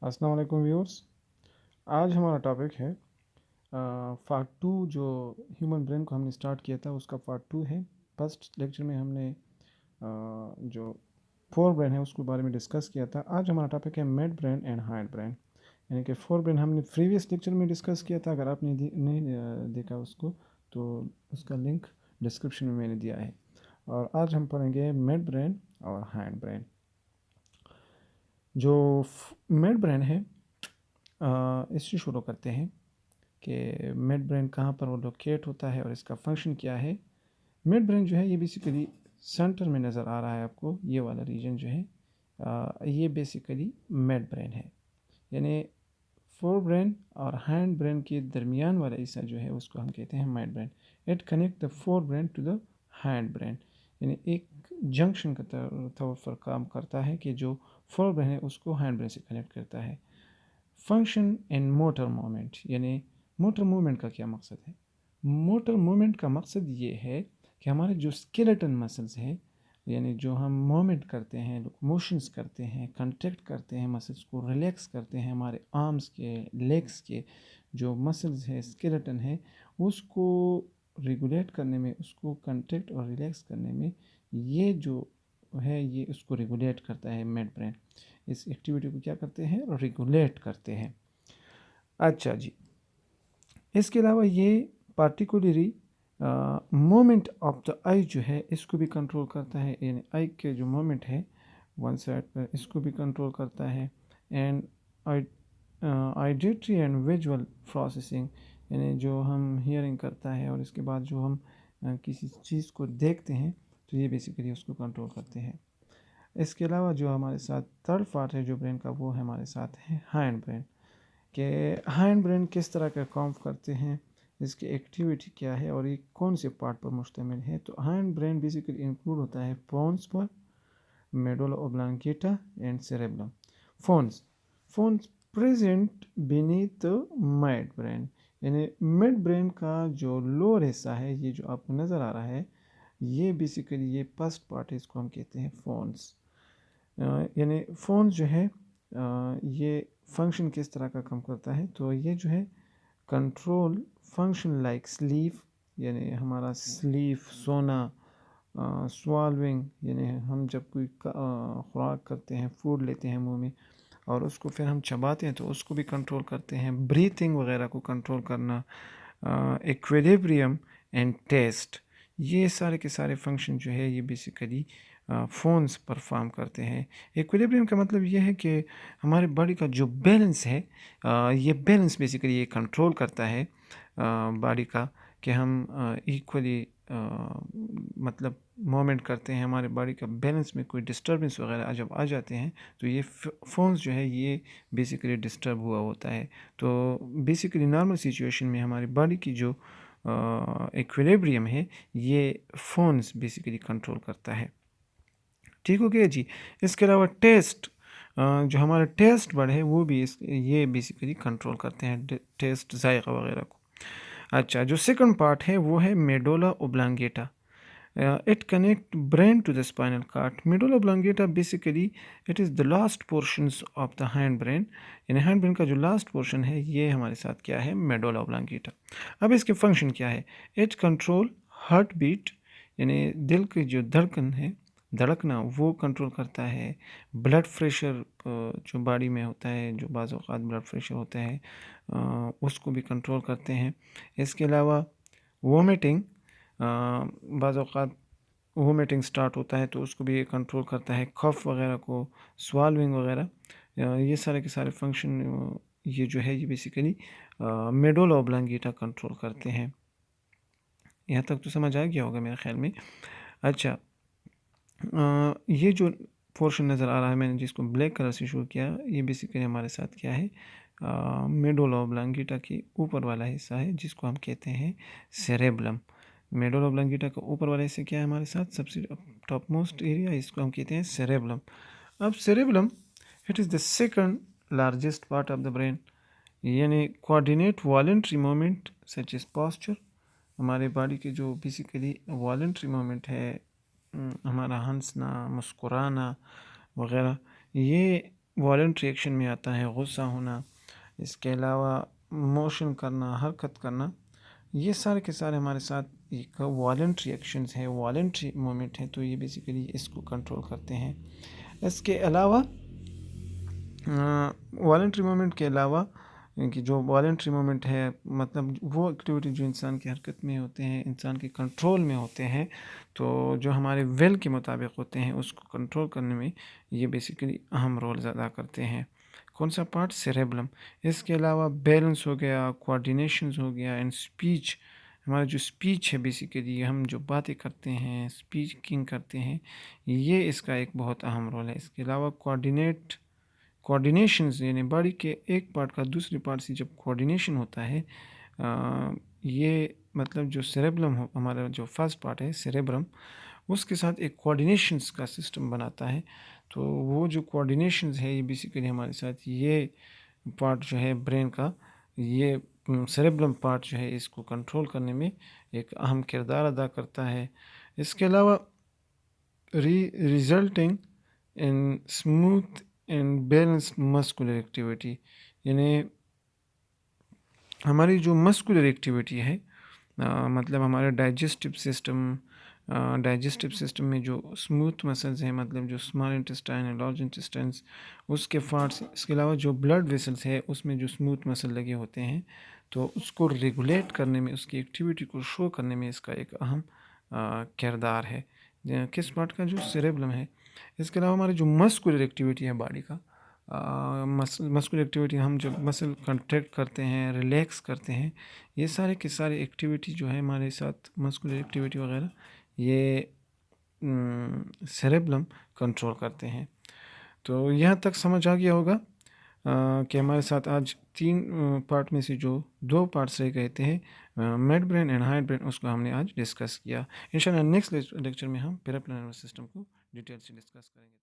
अस्सलाम वालेकुम व्यूअर्स। आज हमारा टॉपिक है पार्ट टू। जो ह्यूमन ब्रेन को हमने स्टार्ट किया था उसका पार्ट टू है। फर्स्ट लेक्चर में हमने जो फोर ब्रेन है उसके बारे में डिस्कस किया था। आज हमारा टॉपिक है mid brain and hind brain. यानी कि फोर ब्रेन हमने प्रीवियस लेक्चर में डिस्कस किया था। अगर आपने नहीं देखा उसको तो उसका लिंक डिस्क्रिप्शन में मैंने दिया है। और आज हम पढ़ेंगे मिड ब्रेन और हाइंड ब्रेन। जो मिड ब्रेन है इससे शुरू करते हैं कि मिड ब्रेन कहाँ पर वो लोकेट होता है और इसका फंक्शन क्या है। मिड ब्रेन जो है ये बेसिकली सेंटर में नज़र आ रहा है आपको। ये वाला रीजन जो है ये बेसिकली मिड ब्रेन है। यानी फोर ब्रेन और हैंड ब्रेन के दरमियान वाला हिस्सा जो है उसको हम कहते हैं mid brain. It connect the fore brain to the hind brain. यानी एक जंक्शन का तौर पर काम करता है कि जो फोर ब्रेन है उसको हैंड ब्रेन से कनेक्ट करता है। फंक्शन इन मोटर मूवमेंट, यानी मोटर मूवमेंट का क्या मकसद है। मोटर मूवमेंट का मकसद ये है कि हमारे जो स्केलेटन मसल्स हैं, यानी जो हम मूवमेंट करते हैं, मोशंस करते हैं, कंट्रैक्ट करते हैं, मसल्स को रिलैक्स करते हैं, हमारे आर्म्स के, लेग्स के जो मसल्स है, स्केलेटन है, उसको रेगुलेट करने में, उसको कंट्रैक्ट और रिलैक्स करने में ये जो है ये उसको रेगुलेट करता है मिड ब्रेन। इस एक्टिविटी को क्या करते हैं, रेगुलेट करते हैं। अच्छा जी, इसके अलावा ये पार्टिकुलरली मोमेंट ऑफ द आई जो है इसको भी कंट्रोल करता है। यानी आई के जो मोमेंट है वन साइड पर इसको भी कंट्रोल करता है। And auditory and visual processing, यानी जो हम हियरिंग करता है और इसके बाद जो हम किसी चीज़ को देखते हैं तो ये बेसिकली उसको कंट्रोल करते हैं। इसके अलावा जो हमारे साथ थर्ड पार्ट है जो ब्रेन का, वो है हमारे साथ है हैंड ब्रेन। कि हैंड ब्रेन किस तरह का काम करते हैं, इसकी एक्टिविटी क्या है और ये कौन से पार्ट पर मुश्तमिल है। तो हैंड ब्रेन बेसिकली इंक्लूड होता है फोन्स पर, medulla oblongata and cerebrum. Phones phones present beneath mid brain. यानी मिड ब्रेन का जो लोअर हिस्सा है, ये जो आपको नज़र आ रहा है, ये बेसिकली ये फर्स्ट पार्ट है, इसको हम कहते हैं फोन्स। यानी फ़ोन जो है ये फंक्शन किस तरह का काम करता है। तो ये जो है कंट्रोल फंक्शन लाइक स्लीप, यानी हमारा स्लीप, सोना, स्वालविंग, यानी हम जब कोई खुराक करते हैं, फूड लेते हैं मुंह में और उसको फिर हम चबाते हैं तो उसको भी कंट्रोल करते हैं। ब्रीथिंग वगैरह को कंट्रोल करना, इक्विलिब्रियम एंड टेस्ट, ये सारे के सारे फंक्शन जो है ये बेसिकली फ़ोन्स परफॉर्म करते हैं। इक्विलिब्रियम का मतलब ये है कि हमारे बॉडी का जो बैलेंस है, ये बैलेंस बेसिकली ये कंट्रोल करता है बॉडी का, कि हम इक्वली मतलब मूवमेंट करते हैं। हमारे बॉडी का बैलेंस में कोई डिस्टर्बेंस वगैरह जब आ जाते हैं तो ये फ़ोन्स जो है ये बेसिकली डिस्टर्ब हुआ होता है। तो बेसिकली नॉर्मल सिचुएशन में हमारी बॉडी की जो इक्विलिब्रियम है ये फ़ोन्स बेसिकली कंट्रोल करता है। ठीक हो गया जी। इसके अलावा टेस्ट, जो हमारा टेस्ट बड है वो भी ये बेसिकली कंट्रोल करते हैं टेस्ट, जायका वगैरह को। अच्छा, जो सेकंड पार्ट है वो है medulla oblongata. It connect brain to the spinal cord. Medulla oblongata basically it is the last portions of the hind brain. यानी हैंड ब्रेन का जो लास्ट पोर्शन है ये हमारे साथ क्या है, मेडुला ओब्लांगेटा। अब इसके फंक्शन क्या है, इट कंट्रोल हार्ट बीट, यानी दिल की जो धड़कन है, धड़कना, वो कंट्रोल करता है। ब्लड प्रेशर जो बॉडी में होता है, जो बाज़ औक़ात ब्लड प्रेशर होता है उसको भी कंट्रोल करते हैं। इसके अलावा वोमिटिंग, बाज़ औक़ात वोमिटिंग स्टार्ट होता है तो उसको भी ये कंट्रोल करता है। कफ वगैरह को, स्वालविंग वगैरह, ये सारे के सारे फंक्शन ये जो है ये बेसिकली मेडुला ओब्लांगेटा कंट्रोल करते हैं। यहाँ तक तो समझ आ गया होगा मेरे ख्याल में। अच्छा, ये जो पोर्शन नज़र आ रहा है मैंने जिसको ब्लैक कलर से शो किया, ये बेसिकली हमारे साथ क्या है, मेडुला ओब्लांगेटा के ऊपर वाला हिस्सा है जिसको हम कहते हैं सेरेब्रम। मेडुला ओब्लांगेटा का ऊपर वाला हिस्सा क्या है हमारे साथ, सबसे टॉप मोस्ट एरिया, इसको हम कहते हैं सेरेब्रम। अब cerebrum it is the second largest part of the brain. यानी coordinate voluntary movement such as posture, हमारे बॉडी के जो बेसिकली वॉलेंट्री मूवमेंट है, हमारा हंसना, मुस्कुराना वगैरह, ये वॉलेंट्री एक्शन में आता है गुस्सा होना, इसके अलावा मोशन करना, हरकत करना, ये सारे के सारे हमारे साथ एक वॉलेंट्री एक्शंस है, वॉलेंट्री मोमेंट है, तो ये बेसिकली इसको कंट्रोल करते हैं। इसके अलावा वॉलेंट्री मोमेंट के अलावा कि जो वॉलेंट्री मोमेंट है मतलब वो एक्टिविटी जो इंसान की हरकत में होते हैं, इंसान के कंट्रोल में होते हैं, तो जो हमारे विल के मुताबिक होते हैं उसको कंट्रोल करने में ये बेसिकली अहम रोल अदा करते हैं। कौन सा पार्ट? सेरेब्रम। इसके अलावा बैलेंस हो गया, कोऑर्डिनेशन हो गया एंड स्पीच। हमारा जो स्पीच है बेसिकली हम जो बातें करते हैं, स्पीकिंग करते हैं, ये इसका एक बहुत अहम रोल है। इसके अलावा कोऑर्डिनेशंस यानी बॉडी के एक पार्ट का दूसरे पार्ट से जब कोऑर्डिनेशन होता है, ये मतलब जो सेरेब्रम हो, हमारा जो फर्स्ट पार्ट है सेरेब्रम, उसके साथ एक कोऑर्डिनेशंस का सिस्टम बनाता है। तो वो जो कोऑर्डिनेशंस है ये बेसिकली हमारे साथ ये पार्ट जो है ब्रेन का, ये सेरेब्रम पार्ट जो है इसको कंट्रोल करने में एक अहम किरदार अदा करता है। इसके अलावा resulting in smooth and balanced muscular activity, यानी हमारी जो मस्कुलर एक्टिविटी है, मतलब हमारे डाइजेस्टिव सिस्टम में जो स्मूथ मसल्स हैं, मतलब जो स्मॉल इंटेस्टाइन है, लार्ज इंटेस्टाइन, उसके पार्ट्स, इसके अलावा जो ब्लड वेसल्स है उसमें जो स्मूथ मसल लगे होते हैं, तो उसको रेगुलेट करने में, उसकी एक्टिविटी को शो करने में इसका एक अहम किरदार है। किस पार्ट का? जो सेरेब्रम है। इसके अलावा हमारी जो मस्कुलर एक्टिविटी है बॉडी का, मस्कुलर एक्टिविटी, हम जब मसल कंट्रैक्ट करते हैं, रिलैक्स करते हैं, ये सारे के सारे एक्टिविटी जो है हमारे साथ मस्कुलर एक्टिविटी वगैरह, ये सेरेब्रम कंट्रोल करते हैं। तो यहाँ तक समझ आ गया होगा कि हमारे साथ आज 3 पार्ट में से जो 2 पार्ट्स रह गए थे, mid brain and hide brain, उसको हमने आज डिस्कस किया। इंशाल्लाह नेक्स्ट लेक्चर में हम पैराप्लानर सिस्टम को डिटेल से डिस्कस करेंगे।